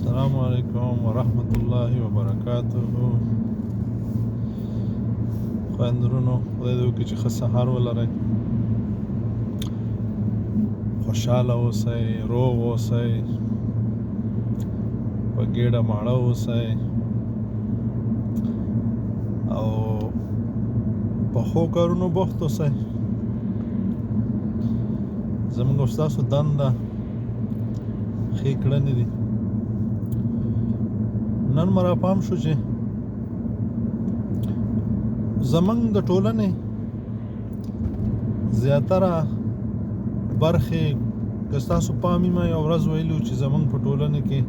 السلام علیکم ورحمت الله وبرکاته. خویندرونو خدای دې وکړي چې ښه سهار ولرئ، خوشحاله اوسئ، روغ اوسئ، په ګېډه ماړه اوسئ او په ښو کارونو بوخت اوسئ. زموږ او ستاسو دنده ښې کړنې دي. نن مې راپام شو چې زموږ د ټولنې زیاتره برخې که ستاسو پام وي، ما یوه ورځ ویلي چې زموږ په ټولنه کې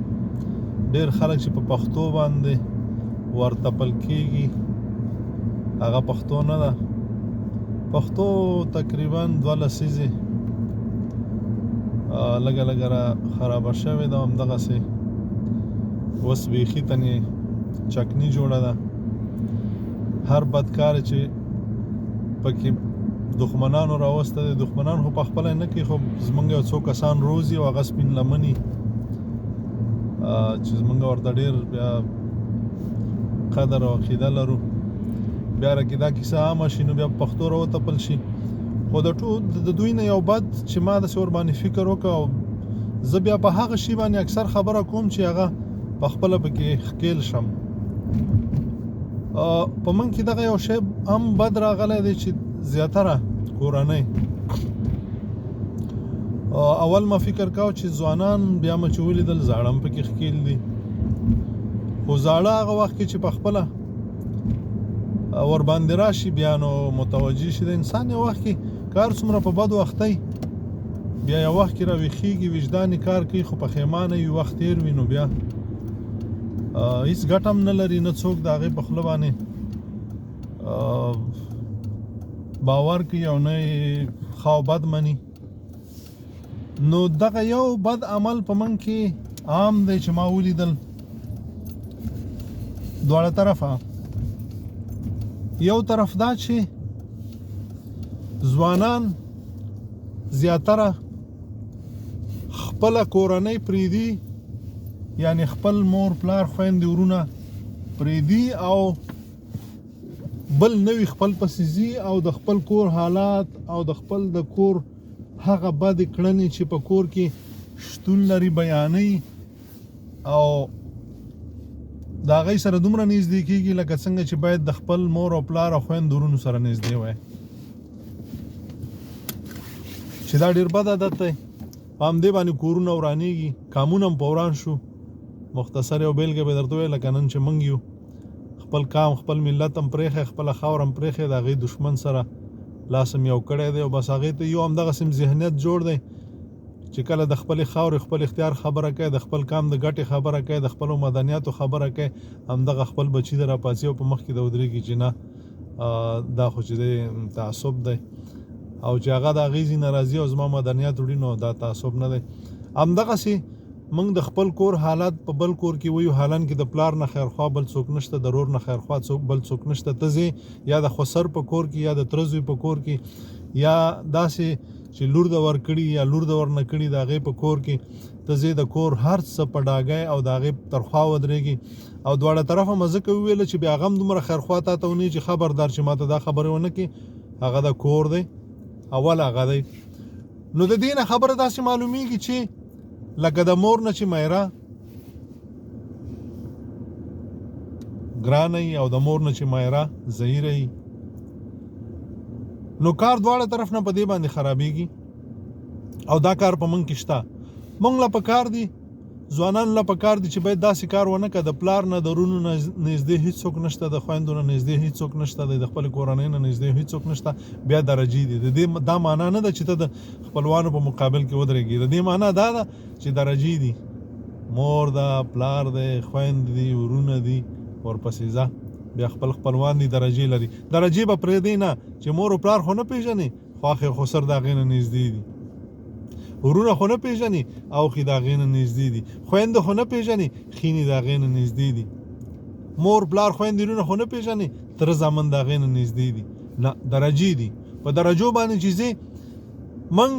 ډېر خلک چې په پښتو باندې ورتپل کېږي هغه پښتو نه ده. پښتو تقریبا 2 لسیزې لږه لږه را خرابه شوې ده، همدغسې اوس بیخي تنې چکني جوړه ده. هر بدکار چې پکې دښمنانو راوسته دي، دښمنان خو پخپله نه کوي، خو زمونږ یو څو کسان روزي او هغه سپین لمني چې زمونږ ورته ډېر بیا قدر او عقیده لرو. بیا راکې دا کیسه عامه شي نو بیا پښتو راوتپل شي. خو د دوی نه یو بد چې ما داسې ورباندې فکر وکړ او زه بیا په هغه شي باندې اکثر خبره کوم چې هغه پخپله پکې ښکېل شم. په موږ کې دغه یو شی هم بد راغلی دی چې زیاتره کورنۍ اول ما فکر کاوه چې ځوانان بیا مې چې ولیدل زاړه هم پکې ښکېل دي، خو زاړه هغه وخت کې چې پخپله ورباندې راشي بیا نو متوجه شي د انسان یو وخت کې کار څومره په بد وختۍ بیا یو وخت کې راویښېږي، وجدان یې کار کوي، خو پښیمانه وي، وخت تېر وي نو بیا هیڅ ګټه هم نه لري، نه څوک د هغې په خوله باندې باور کوي او نه یې ښه او بد مني. نو دغه یو بد عمل په موږ کې عام دی چې ما ولیدل دواړه طرفه. یو طرف دا چې ځوانان زیاتره خپله کورنۍ پرېږدي، یعنی خپل مور پلار خویندې ورونه پرېږدي او بل نوي خپل پسې ځي او د خپل کور حالات او د خپل د کور هغه بدې کړنې چې په کور کې شتون لري بیانوي او د هغې سره دومره نږدې کېږي لکه څنګه چې باید د خپل مور او پلار او خویندو ورونو سره نږدې وای، چې دا ډېر بد عادت دی. په همدې باندې کورونه ورانېږي، کامونه هم په وران شو. مختصر یو بیلګه به درته وویل، لکه نن چې موږ یو خپل کام خپل ملت هم پرېښی، خپله خاوره هم پرېښی، د هغې دښمن سره لاس هم یو کړی دی او بس هغې ته یو همدغسې ذهنیت جوړ دی چې کله د خپلې خاورې خپل اختیار خبره کوي، د خپل کام د ګټې خبره کوي، د خپلو مدنیاتو خبره کوي، همدغه خپل بچي د راپاڅي او په مخ کې د ودرېږي چې نه دا خو چې دی تعصب دی او چې هغه د هغې ځینې راځي او زما مدنیات وړي نو دا تعصب نه دی. همدغسې موږ د خپل کور حالات په بل کور کې وایو، حالان کې د پلار نه خیرخوا بل څوک نشته، د رور نه خیرخوا بل څوک نشته. ته ځې یا د خسر په کور کې یا د تره زوی په کور کې یا داسې چې لور د ورکړي یا لور د ور نه کړي د هغې په کور کې ته ځې د کور هر څه په ډاګی او د هغې تر خوا ودرېږي او دواړه طرفه مې ځکه وویله چې بیا هغه هم دومره خیرخوا تا ته ونیي چې خبردار چې ما ته دا خبرې ونه کړي، هغه د کور دی، اول هغه دی. نو د دې نه خبره داسې معلومیږي چې لکه د مور نه چې میره ګرانه وي او د مور نه چې میره زهیره وي، نو کار دواړه طرف نه په دې باندې خرابېږي او دا کار په موږ کې شته. موږ له پکار دي، ځوانانو له پکار دي چې باید داسې کار ونه کړه. د پلار نه د ورونو نه نږدې هېڅوک نشته، د خویندو نه نږدې هېڅوک نشته، د خپلې کورنۍ نه نږدې هېڅوک نشته، بیا درجې دي. د دې دا معنا نه ده چې ته د خپلوانو په مقابل کې ودرېږي، د دې معنا دا ده چې درجې دي، مور ده، پلار دی، خویندې دي، ورونه دي، ورپسې ځه، بیا خپل خپلوان دي، درجې لري. درجې به پرېږدی نه چې مور او پلار خو نه پېژنې، خواښې خسر د هغې نه نږدې دي، ورونه خو نه پېژنې اوښې د هغې نه نږدې دي، خویندې خو نه پېژنې خینې د هغې نه نږدې دي، مور پلار خویندې ورونه خو نه پېژنې تره زامن د هغې نه نږدې دي. نه، درجې دي. په درجو باندې چې ځې موږ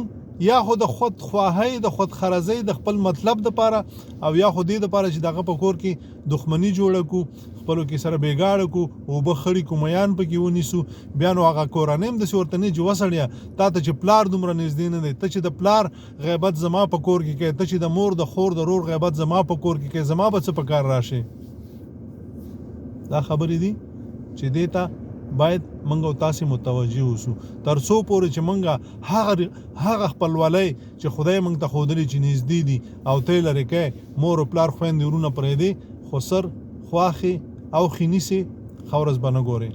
یا خو د خود خواهی د خود خرزۍ د خپل مطلب دپاره او یا خو دې دپاره چې دغه په کور کې دښمني جوړه کو خپلو کې سره بېګاړه کو اوبه خړي کو میان پکې ونیسو بیا نو هغه کورنۍ هم داسې ورته نه چې وسړیه تا ته چې پلار دومره نږدې نه دی ته چې د پلار غیبت زما په کور کې کوې ته چې د مور د خور د رور غیبت زما په کور کې کوې زما به څه په کار راشي دا خبرې دي چې دې ته باید منګ او تاسې متوجه اوسو تر څو پورې چې منګه هغه خپلوالۍ چې خدای منګ ته ښودلي چې نږدې دي او ته یې لرې کوې مور او پلار خویندې وروڼه پرېږدې خو سر خواښې او خې نیسې ښه ورځ به نه ګورې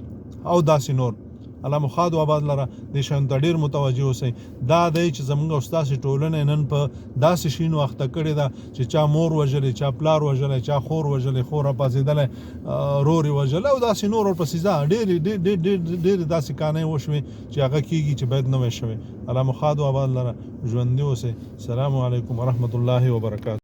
او داسې نور الله مو ښاد و آباد لره دې شیانو ته ډېر متوجه اوسئ دا دی چې زموږ او ستاسې ټولنه نن په داسې شیانو اخته کړې ده چې چا مور وژلی چا پلار وژلی چا خور وژلی خور راپاڅېدلی رور یې وژلی او داسې نور ورپسې ځه ډېرې داسې کانې وشوې چې هغه کېږي چې باید نه وی شوی الله مو ښاد و آباد لره ژوندي اوسئ السلام علیکم ورحمت الله وبرکاته